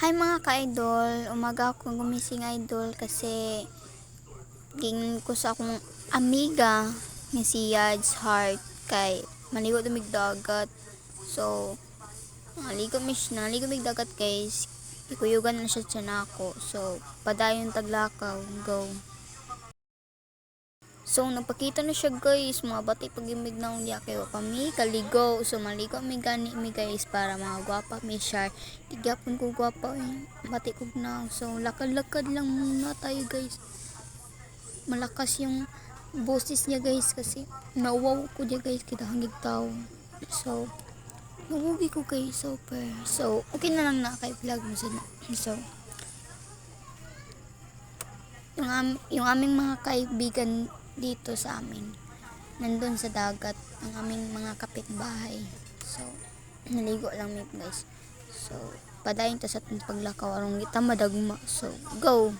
Hi mga ka-idol, umaga akong gumising idol kasi gingin ko sa akong amiga nga si Yad's Heart kay maligo dumig dagat. So, naligo mig dagat guys. Ikuyugan na siya tiyan ako. So, padayon taglakaw, go. So, nagpakita na siya guys, mga bati pag-imig na unya kay wa pa mi kaligo. So, maligo mi gani mi guys para mga gwapa mi share. Tigyapon ko gwapa bati ko na. So, lakad-lakad lang muna tayo guys. Malakas yung boses niya guys kasi nawaw ko niya guys kita hangig tao. So, nawugi ko guys super. So, okay na lang na kay vlog mo sa so, yung aming mga kaibigan dito sa amin nandun sa dagat ang aming mga kapitbahay. So, naligo lang mi guys. So, padayon ta sa paglakaw aron kita madagma. So, go.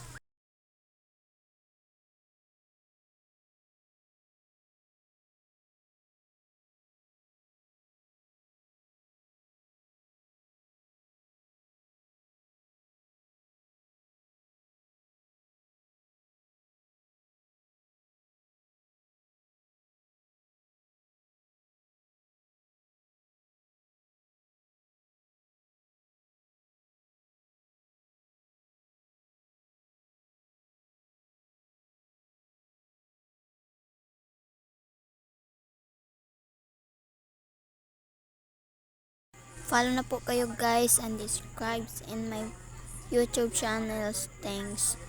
Follow na po kayo guys and subscribe in my YouTube channels. Thanks.